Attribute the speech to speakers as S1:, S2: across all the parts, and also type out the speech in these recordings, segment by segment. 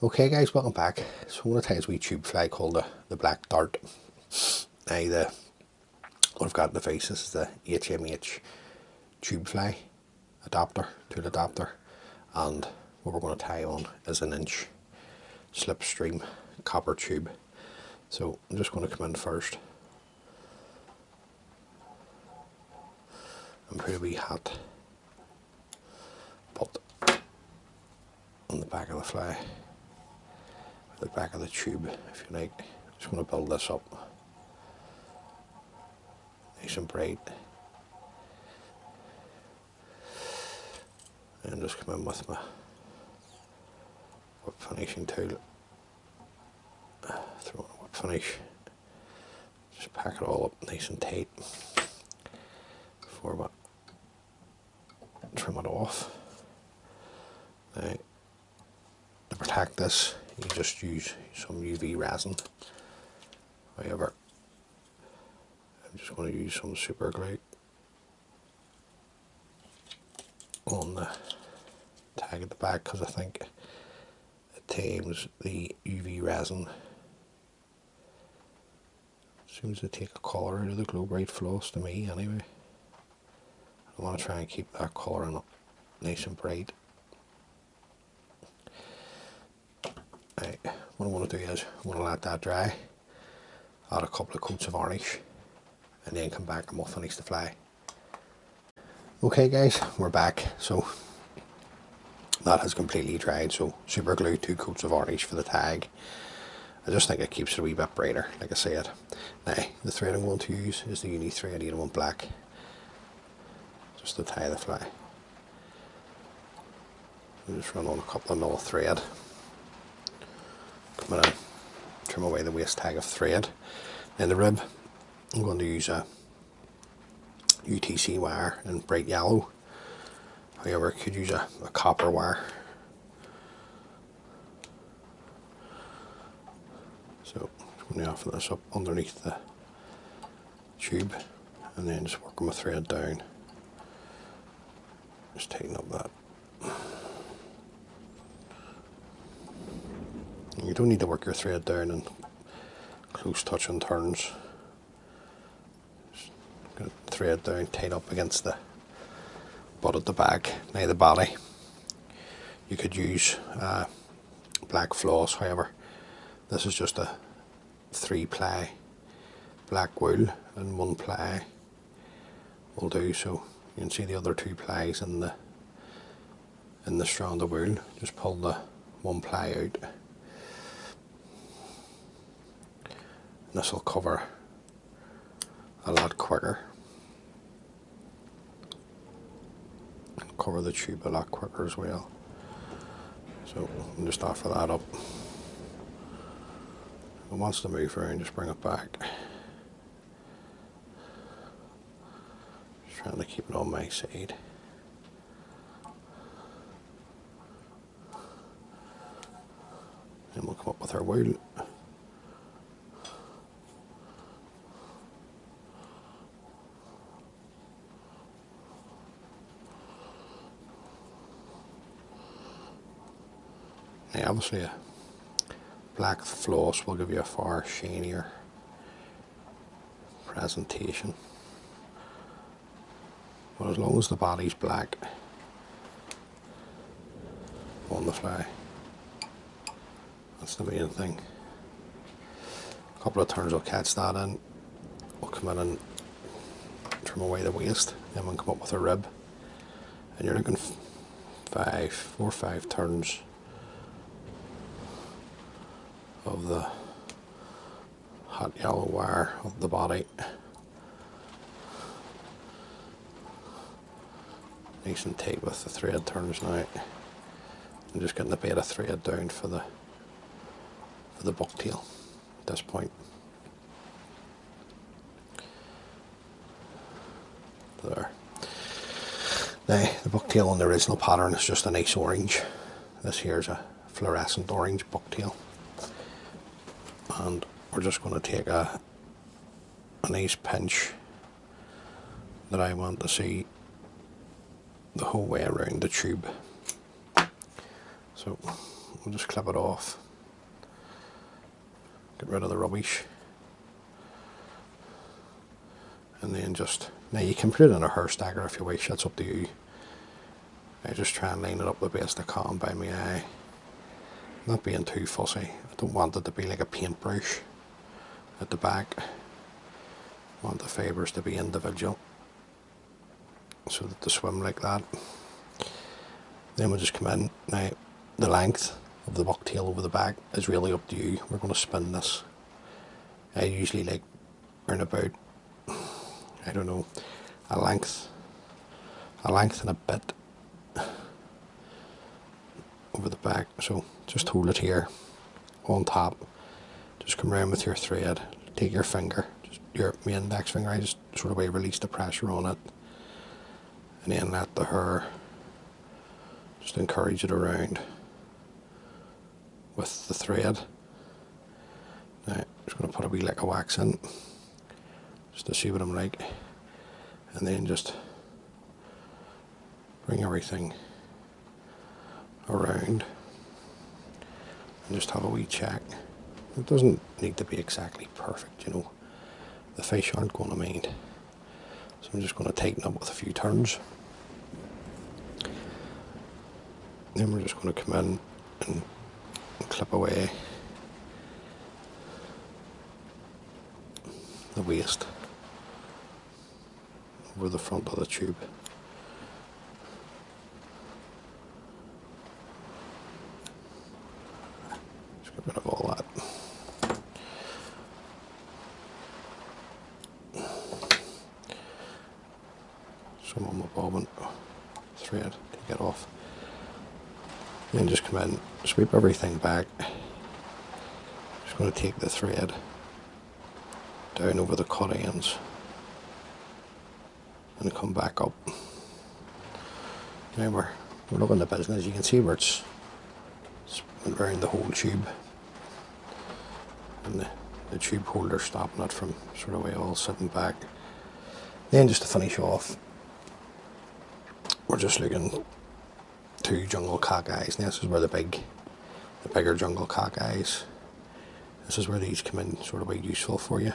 S1: Okay guys, welcome back. So I'm going to try this wee tube fly called the black dart. Now what I've got in the face is the HMH tube fly adapter, tool adapter, and what we're going to tie on is an inch slipstream copper tube. So I'm just going to come in first and put a wee hat put on the back of the fly, the back of the tube if you like. Just going to build this up nice and bright, and just come in with my whip finishing tool, throw in a whip finish, just pack it all up nice and tight before I trim it off. Now, to protect this, you just use some UV resin. However, I'm just going to use some super glue on the tag at the back because I think it tames the UV resin. Seems to take a colour out of the glow bright floss to me anyway. I want to try and keep that colour nice and bright. Right, what I want to do is I want to let that dry, add a couple of coats of varnish, and then come back and we'll finish the fly. Okay guys, we're back. So that has completely dried, so super glue, 2 coats of varnish for the tag. I just think it keeps it a wee bit brighter, like I said. Now, the thread I'm going to use is the uni thread 801 black, just to tie the fly. I'll just run on a couple of mil thread. Come in, trim away the waste tag of thread. Then the rib, I'm going to use a UTC wire in bright yellow. However, I could use a copper wire. So I'm going to offer this up underneath the tube and then just working my thread down. Just tighten up that. You don't need to work your thread down in close touching turns. Just get the thread down, tight up against the butt at the back. Now the body, you could use black floss, however this is just a 3-ply black wool and 1 ply will do. So you can see the other 2 plies in the strand of wool. Just pull the 1 ply out. This will cover a lot quicker. Cover the tube a lot quicker as well. So I'll just offer that up. If it wants to move around, just bring it back. Just trying to keep it on my side. And we'll come up with our wool. Now obviously a black floss will give you a far shinier presentation, but as long as the body's black on the fly, that's the main thing. A couple of turns will catch that in. We'll come in and trim away the waist, then we'll come up with a rib, and you're looking 4 or 5 turns of the hot yellow wire of the body. Nice and tight with the thread turns now. I'm just getting a bit of thread down for the bucktail at this point. There. Now the bucktail on the original pattern is just a nice orange. This here's a fluorescent orange bucktail. And we're just going to take a nice pinch that I want to see the whole way around the tube. So we'll just clip it off, get rid of the rubbish, and then just, now you can put it in a hair stacker if you wish, that's up to you. I just try and line it up the best I can by my eye, not being too fussy. I don't want it to be like a paintbrush at the back. I want the fibres to be individual so that they swim like that. Then we'll just come in. Now the length of the bucktail over the back is really up to you. We're going to spin this. I usually like around about, I don't know, a length and a bit over the back. So just hold it here on top, just come around with your thread, take your finger, just your index finger, I just sort of release the pressure on it, and then let the hair, just encourage it around with the thread. Now I'm just going to put a wee lick of wax in just to see what I'm like, and then just bring everything around and just have a wee check. It doesn't need to be exactly perfect, you know, the fish aren't going to mind. So I'm just going to tighten up with a few turns. Then we're just going to come in and clip away the waste over the front of the tube. Just get rid of all that. Some on the bobbin thread to get off. Then just come in, sweep everything back. Just going to take the thread down over the cut ends and come back up. Now we're looking at the business. You can see where it's went around the whole tube, and the tube holder stopping it from sort of way all sitting back. Then just to finish off, we're just looking 2 jungle cock eyes. Now this is where the bigger jungle cock eyes, this is where these come in sort of useful for you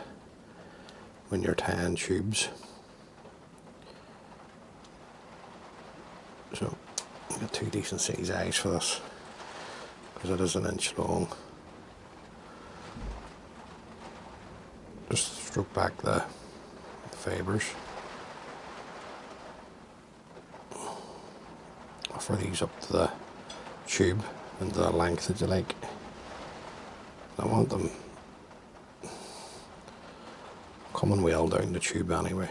S1: when you're tying tubes. So I've got 2 decent sized eyes for this because it is 1 inch long. Just stroke back the fibres. Offer these up to the tube and to the length that you like. I want them coming well down the tube anyway.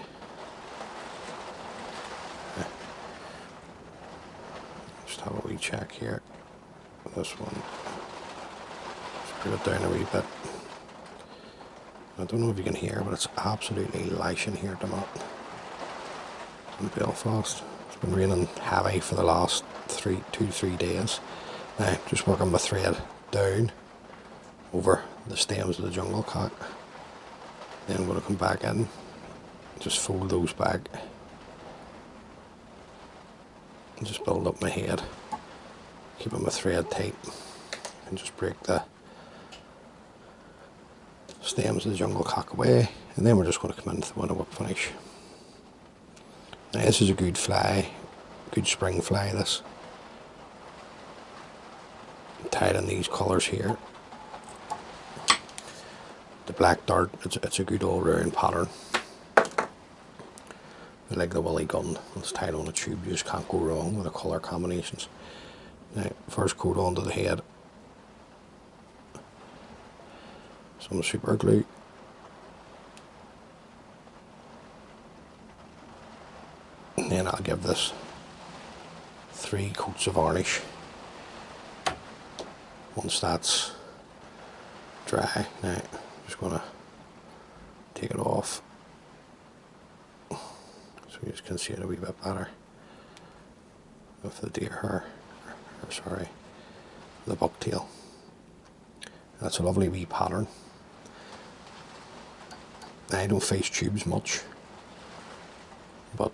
S1: Just have a wee check here. This one, just put it down a wee bit. I don't know if you can hear, but it's absolutely lashing here at the moment in Belfast. It's been raining heavy for the last 2-3 days. Now just working my thread down over the stems of the jungle cock. Then I'm going to come back in, just fold those back and just build up my head, keeping my thread tight, and just break the stems of the jungle cock away. And then we're just going to come into the window whip finish. Now this is a good fly, good spring fly this. Tied in these colours here. The black dart, it's a good all round pattern. I like the willy gun, it's tied on a tube, you just can't go wrong with the colour combinations. Now first coat onto the head. Some super glue. And then I'll give this 3 coats of varnish. Once that's dry, now I'm just going to take it off so you just can see it a wee bit better with the deer hair, or sorry, the bucktail. That's a lovely wee pattern. I don't face tubes much, but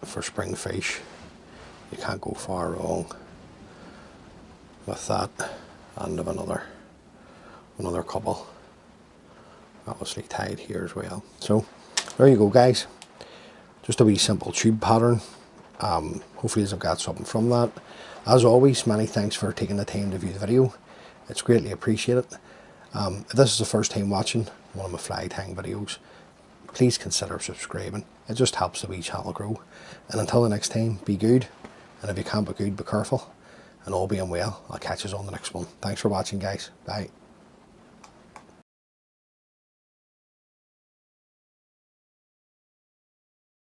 S1: for spring fish you can't go far wrong with that, and of another couple obviously tied here as well. So there you go, guys, just a wee simple tube pattern. Hopefully you've got something from that. As always, many thanks for taking the time to view the video. It's greatly appreciated. If this is the first time watching one of my fly tying videos, please consider subscribing. It just helps the wee channel grow. And until the next time, be good, and if you can't be good, be careful, and all being well, I'll catch you on the next one. Thanks for watching, guys. Bye.